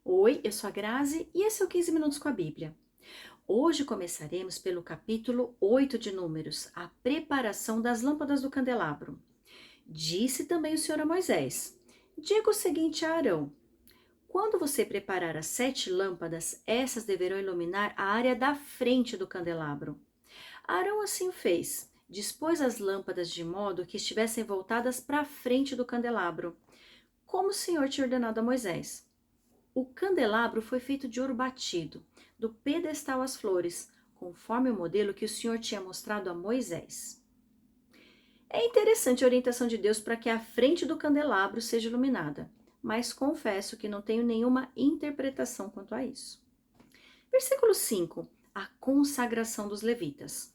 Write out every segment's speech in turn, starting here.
Oi, eu sou a Grazi e esse é o 15 Minutos com a Bíblia. Hoje começaremos pelo capítulo 8 de Números, a preparação das lâmpadas do candelabro. Disse também o Senhor a Moisés: Diga o seguinte a Arão: quando você preparar as 7 lâmpadas, essas deverão iluminar a área da frente do candelabro. Arão assim o fez. Dispôs as lâmpadas de modo que estivessem voltadas para a frente do candelabro, como o Senhor tinha ordenado a Moisés. O candelabro foi feito de ouro batido, do pedestal às flores, conforme o modelo que o Senhor tinha mostrado a Moisés. É interessante a orientação de Deus para que a frente do candelabro seja iluminada, mas confesso que não tenho nenhuma interpretação quanto a isso. Versículo 5: a consagração dos levitas.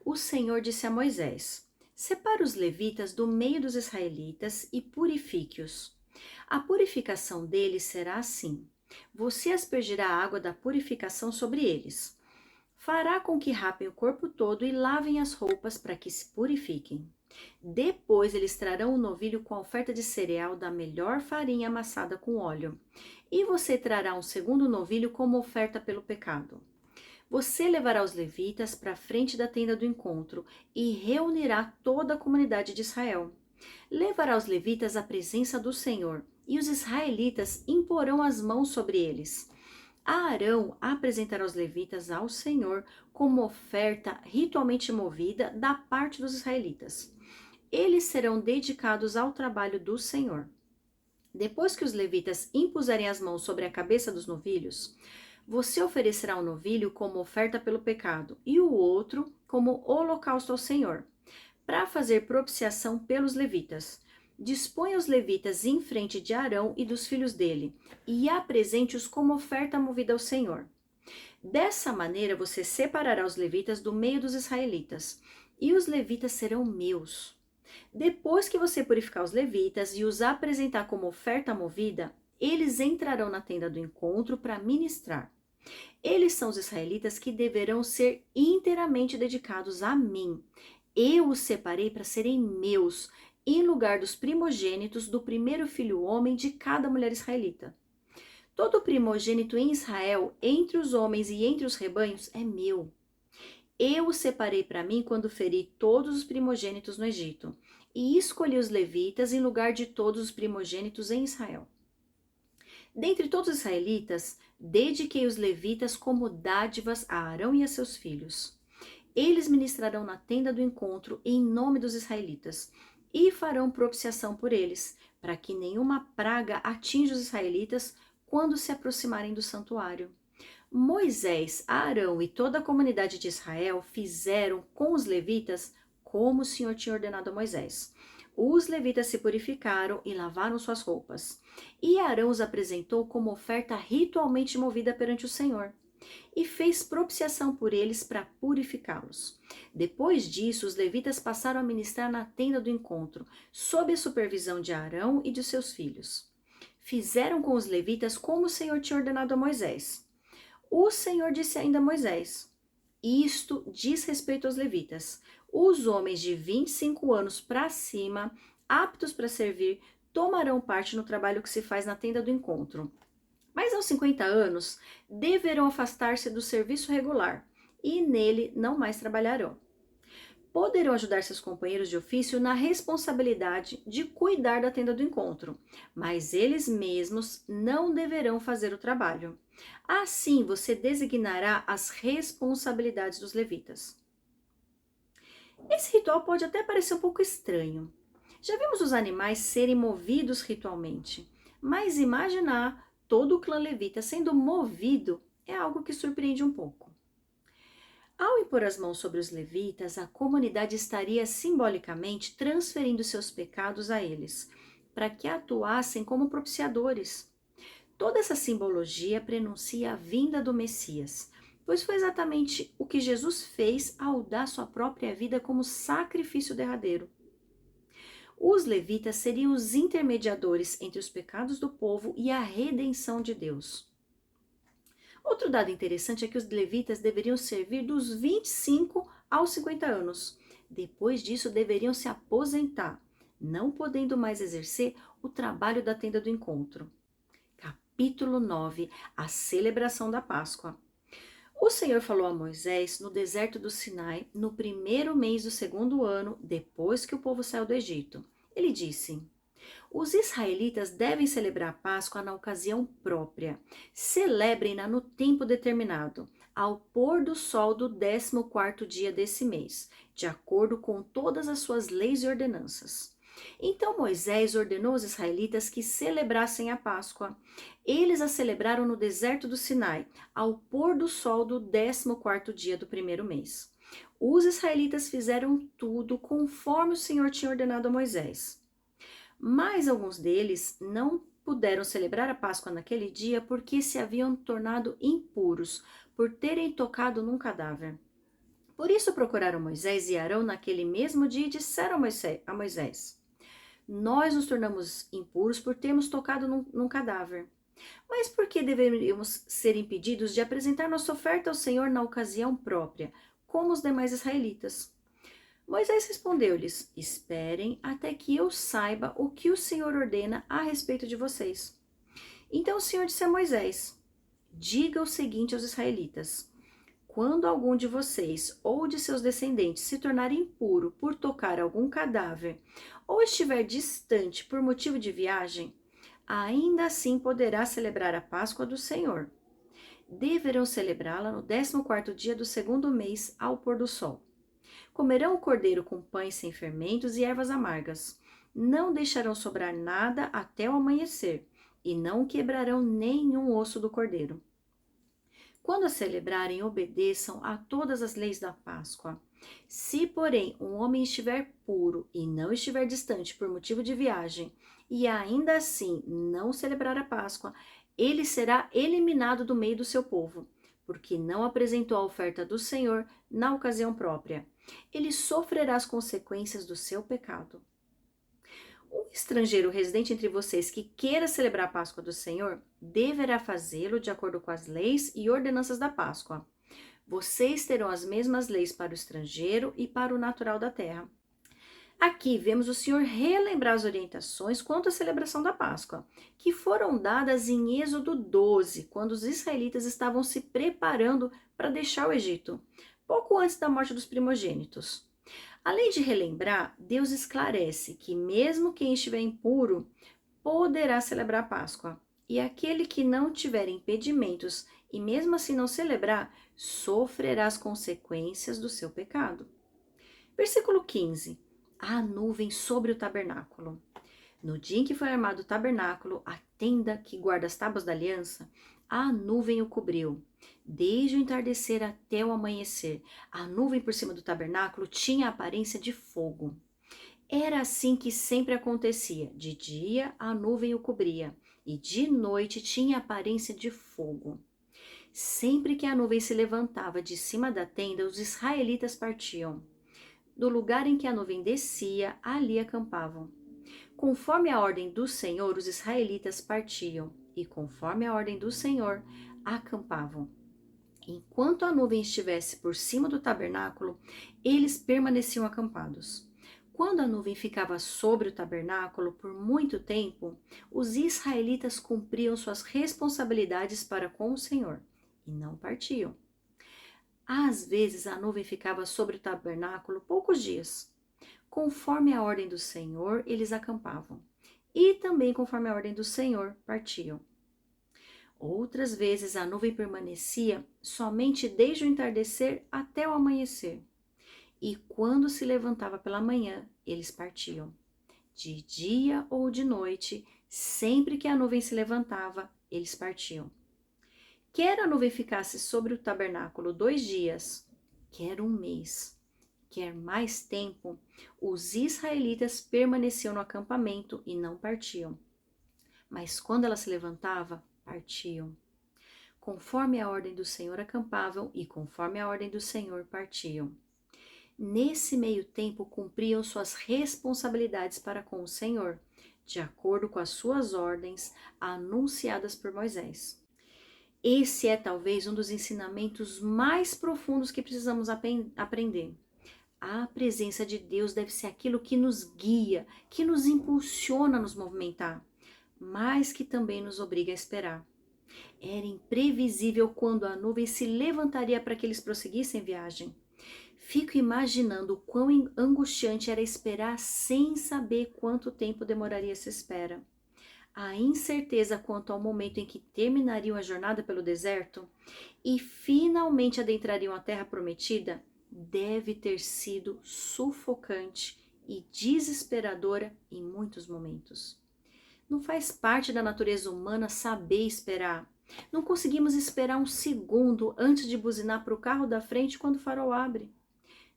O Senhor disse a Moisés: Separa os levitas do meio dos israelitas e purifique-os. A purificação deles será assim: você aspergirá a água da purificação sobre eles. Fará com que rapem o corpo todo e lavem as roupas para que se purifiquem. Depois eles trarão o novilho com a oferta de cereal da melhor farinha amassada com óleo. E você trará um segundo novilho como oferta pelo pecado. Você levará os levitas para a frente da tenda do encontro e reunirá toda a comunidade de Israel. Levará os levitas à presença do Senhor, e os israelitas imporão as mãos sobre eles. Arão apresentará os levitas ao Senhor como oferta ritualmente movida da parte dos israelitas. Eles serão dedicados ao trabalho do Senhor. Depois que os levitas impuserem as mãos sobre a cabeça dos novilhos, você oferecerá um novilho como oferta pelo pecado e o outro como holocausto ao Senhor, para fazer propiciação pelos levitas. Disponha os levitas em frente de Arão e dos filhos dele, e apresente-os como oferta movida ao Senhor. Dessa maneira você separará os levitas do meio dos israelitas, e os levitas serão meus. Depois que você purificar os levitas e os apresentar como oferta movida, eles entrarão na tenda do encontro para ministrar. Eles são os israelitas que deverão ser inteiramente dedicados a mim. Eu os separei para serem meus, em lugar dos primogênitos do primeiro filho homem de cada mulher israelita. Todo primogênito em Israel, entre os homens e entre os rebanhos, é meu. Eu os separei para mim quando feri todos os primogênitos no Egito, e escolhi os levitas em lugar de todos os primogênitos em Israel. Dentre todos os israelitas, dediquei os levitas como dádivas a Arão e a seus filhos. Eles ministrarão na tenda do encontro em nome dos israelitas e farão propiciação por eles, para que nenhuma praga atinja os israelitas quando se aproximarem do santuário. Moisés, Arão e toda a comunidade de Israel fizeram com os levitas como o Senhor tinha ordenado a Moisés. Os levitas se purificaram e lavaram suas roupas. E Arão os apresentou como oferta ritualmente movida perante o Senhor e fez propiciação por eles para purificá-los. Depois disso, os levitas passaram a ministrar na tenda do encontro, sob a supervisão de Arão e de seus filhos. Fizeram com os levitas como o Senhor tinha ordenado a Moisés. O Senhor disse ainda a Moisés: Isto diz respeito aos levitas. Os homens de 25 anos para cima, aptos para servir, tomarão parte no trabalho que se faz na tenda do encontro. Mas aos 50 anos, deverão afastar-se do serviço regular e nele não mais trabalharão. Poderão ajudar seus companheiros de ofício na responsabilidade de cuidar da tenda do encontro, mas eles mesmos não deverão fazer o trabalho. Assim, você designará as responsabilidades dos levitas. Esse ritual pode até parecer um pouco estranho. Já vimos os animais serem movidos ritualmente, mas imaginar todo o clã levita sendo movido é algo que surpreende um pouco. Ao impor as mãos sobre os levitas, a comunidade estaria simbolicamente transferindo seus pecados a eles, para que atuassem como propiciadores. Toda essa simbologia prenuncia a vinda do Messias, pois foi exatamente o que Jesus fez ao dar sua própria vida como sacrifício derradeiro. Os levitas seriam os intermediadores entre os pecados do povo e a redenção de Deus. Outro dado interessante é que os levitas deveriam servir dos 25 aos 50 anos. Depois disso, deveriam se aposentar, não podendo mais exercer o trabalho da tenda do encontro. capítulo 9, a celebração da Páscoa. O Senhor falou a Moisés no deserto do Sinai, no primeiro mês do segundo ano, depois que o povo saiu do Egito. Ele disse: os israelitas devem celebrar a Páscoa na ocasião própria. Celebrem-na no tempo determinado, ao pôr do sol do 14º dia desse mês, de acordo com todas as suas leis e ordenanças. Então Moisés ordenou aos israelitas que celebrassem a Páscoa. Eles a celebraram no deserto do Sinai, ao pôr do sol do 14º dia do primeiro mês. Os israelitas fizeram tudo conforme o Senhor tinha ordenado a Moisés. Mas alguns deles não puderam celebrar a Páscoa naquele dia porque se haviam tornado impuros por terem tocado num cadáver. Por isso procuraram Moisés e Arão naquele mesmo dia e disseram a Moisés: nós nos tornamos impuros por termos tocado num cadáver. Mas por que deveríamos ser impedidos de apresentar nossa oferta ao Senhor na ocasião própria, como os demais israelitas? Moisés respondeu-lhes: esperem até que eu saiba o que o Senhor ordena a respeito de vocês. Então o Senhor disse a Moisés: diga o seguinte aos israelitas: quando algum de vocês ou de seus descendentes se tornar impuro por tocar algum cadáver ou estiver distante por motivo de viagem, ainda assim poderá celebrar a Páscoa do Senhor. Deverão celebrá-la no 14º dia do segundo mês ao pôr do sol. Comerão o cordeiro com pães sem fermentos e ervas amargas. Não deixarão sobrar nada até o amanhecer, e não quebrarão nenhum osso do cordeiro. Quando a celebrarem, obedeçam a todas as leis da Páscoa. Se, porém, um homem estiver puro e não estiver distante por motivo de viagem, e ainda assim não celebrar a Páscoa, ele será eliminado do meio do seu povo, porque não apresentou a oferta do Senhor na ocasião própria. Ele sofrerá as consequências do seu pecado. Um estrangeiro residente entre vocês que queira celebrar a Páscoa do Senhor, deverá fazê-lo de acordo com as leis e ordenanças da Páscoa. Vocês terão as mesmas leis para o estrangeiro e para o natural da terra. Aqui vemos o Senhor relembrar as orientações quanto à celebração da Páscoa, que foram dadas em Êxodo 12, quando os israelitas estavam se preparando para deixar o Egito, pouco antes da morte dos primogênitos. Além de relembrar, Deus esclarece que mesmo quem estiver impuro poderá celebrar a Páscoa, e aquele que não tiver impedimentos e mesmo assim não celebrar, sofrerá as consequências do seu pecado. Versículo 15. A nuvem sobre o tabernáculo. No dia em que foi armado o tabernáculo, a tenda que guarda as tábuas da aliança, a nuvem o cobriu. Desde o entardecer até o amanhecer, a nuvem por cima do tabernáculo tinha a aparência de fogo. Era assim que sempre acontecia. De dia a nuvem o cobria e de noite tinha a aparência de fogo. Sempre que a nuvem se levantava de cima da tenda, os israelitas partiam. Do lugar em que a nuvem descia, ali acampavam. Conforme a ordem do Senhor, os israelitas partiam, e conforme a ordem do Senhor, acampavam. Enquanto a nuvem estivesse por cima do tabernáculo, eles permaneciam acampados. Quando a nuvem ficava sobre o tabernáculo por muito tempo, os israelitas cumpriam suas responsabilidades para com o Senhor e não partiam. Às vezes a nuvem ficava sobre o tabernáculo poucos dias. Conforme a ordem do Senhor, eles acampavam, e também conforme a ordem do Senhor, partiam. Outras vezes a nuvem permanecia somente desde o entardecer até o amanhecer, e quando se levantava pela manhã, eles partiam. De dia ou de noite, sempre que a nuvem se levantava, eles partiam. Quer a nuvem ficasse sobre o tabernáculo 2 dias, quer um mês, quer mais tempo, os israelitas permaneciam no acampamento e não partiam. Mas quando ela se levantava, partiam. Conforme a ordem do Senhor acampavam e conforme a ordem do Senhor partiam. Nesse meio tempo cumpriam suas responsabilidades para com o Senhor, de acordo com as suas ordens anunciadas por Moisés. Esse é talvez um dos ensinamentos mais profundos que precisamos aprender. A presença de Deus deve ser aquilo que nos guia, que nos impulsiona a nos movimentar. mas que também nos obriga a esperar. Era imprevisível quando a nuvem se levantaria para que eles prosseguissem viagem. Fico imaginando o quão angustiante era esperar sem saber quanto tempo demoraria essa espera. A incerteza quanto ao momento em que terminariam a jornada pelo deserto e finalmente adentrariam a terra prometida deve ter sido sufocante e desesperadora em muitos momentos. Não faz parte da natureza humana saber esperar. Não conseguimos esperar um segundo antes de buzinar para o carro da frente quando o farol abre.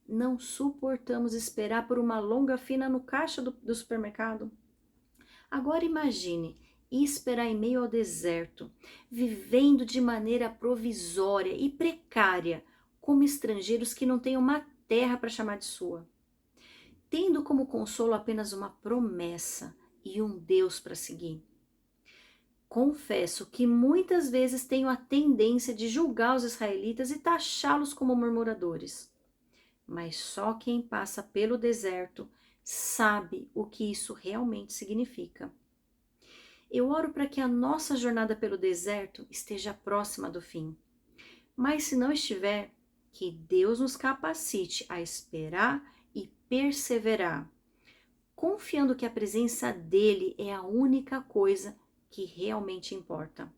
Não suportamos esperar por uma longa fila no caixa do supermercado. Agora imagine esperar em meio ao deserto, vivendo de maneira provisória e precária, como estrangeiros que não têm uma terra para chamar de sua, tendo como consolo apenas uma promessa e um Deus para seguir. Confesso que muitas vezes tenho a tendência de julgar os israelitas e taxá-los como murmuradores. Mas só quem passa pelo deserto sabe o que isso realmente significa. Eu oro para que a nossa jornada pelo deserto esteja próxima do fim. Mas se não estiver, que Deus nos capacite a esperar e perseverar, confiando que a presença dele é a única coisa que realmente importa.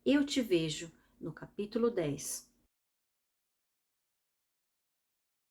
Eu te vejo no capítulo 10.